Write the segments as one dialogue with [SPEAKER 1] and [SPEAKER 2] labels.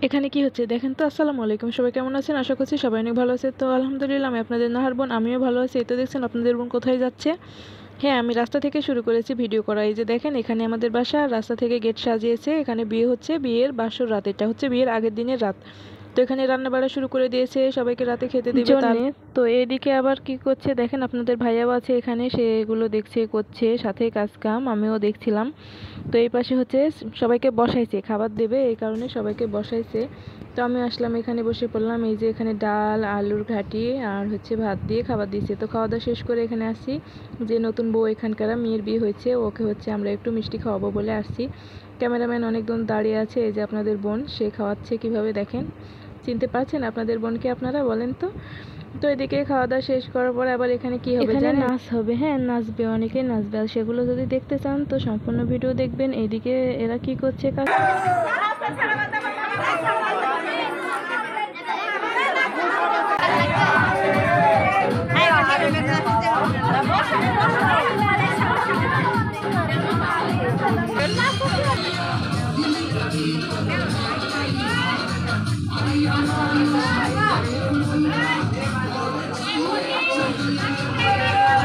[SPEAKER 1] এখানে কি হচ্ছে দেখেন তো। আসসালামু আলাইকুম, সবাই কেমন আছেন? আশা করছি সবাই অনেক ভালো আছে। তো আলহামদুলিল্লাহ, আমি আপনাদের নাহার বোন, আমিও ভালো আছি। এই তো দেখছেন আপনাদের বোন কোথায় যাচ্ছে। হ্যাঁ, আমি রাস্তা থেকে শুরু করেছি ভিডিও করা। এই যে দেখেন, এখানে আমাদের বাসা, রাস্তা থেকে গেট সাজিয়েছে। এখানে বিয়ে হচ্ছে, বিয়ের বাসর রাত, এটা হচ্ছে বিয়ের আগের দিনের রাত। তো এখানে রান্না বাড়া শুরু করে দিয়েছে, সবাইকে রাতে খেতে দেবে জন্যে। তো এদিকে আবার কি করছে দেখেন, আপনাদের ভাইয়াও আছে এখানে, সে এগুলো দেখছে, করছে সাথে কাজ কাম, আমিও দেখছিলাম। তো এই পাশে হচ্ছে সবাইকে বসাইছে, খাবার দেবে, এই কারণে সবাইকে বসাইছে। তো আমি আসলাম, এখানে বসে পড়লাম। এই যে এখানে ডাল, আলুর ঘাটি আর হচ্ছে ভাত দিয়ে খাবার দিয়েছে। তো খাওয়া দাওয়া শেষ করে এখানে আসি, যে নতুন বউ এখানকার, মেয়ের বিয়ে হয়েছে, ওকে হচ্ছে আমরা একটু মিষ্টি খাওয়াবো বলে আসছি। ক্যামেরাম্যান অনেকজন দাঁড়িয়ে আছে। এই যে আপনাদের বোন, সে খাওয়াচ্ছে কিভাবে দেখেন। চিনতে পারছেন আপনাদের বোনকে আপনারা, বলেন তো? তো এদিকে খাওয়া দাওয়া শেষ করার পর আবার এখানে কি হবে জানেন? নাচ হবে। হ্যাঁ, নাচবে, অনেকেই নাচবে। আর সেগুলো যদি দেখতে চান তো সম্পূর্ণ ভিডিও দেখবেন। এইদিকে এরা কি করছে কাজ।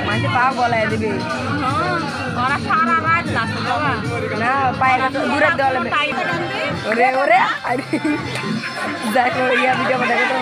[SPEAKER 2] মাঝে পা গলায় দিবে ওরা সারা রাত নাচে বাবা না পায়রা তো দূরে দেওয়া লাগবে ওরে ওরে আরে দেখো ইয়া ভিডিও বানাবে তো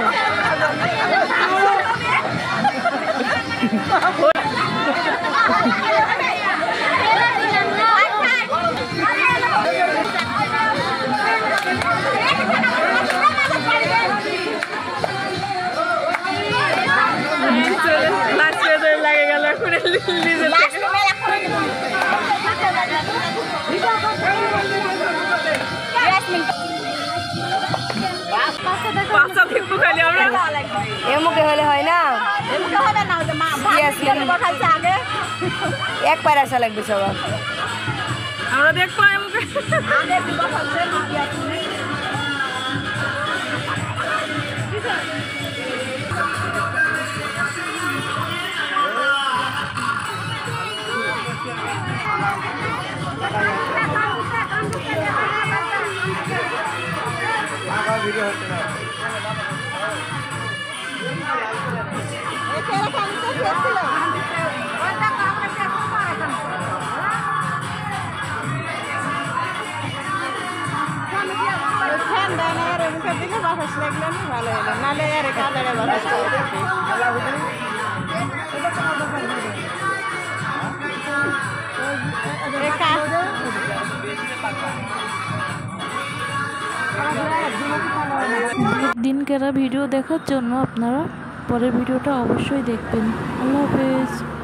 [SPEAKER 2] এমুকে হলে হয় না, এক পায়ের আসা লাগবে সবার। আমরা দেখবো ভিডিও হচ্ছে না। ভালো হলো নালে আর কাতারে
[SPEAKER 1] দিনকেরা ভিডিও দেখার জন্য আপনারা পরের ভিডিওটা অবশ্যই দেখবেন। আল্লাহ হাফেজ।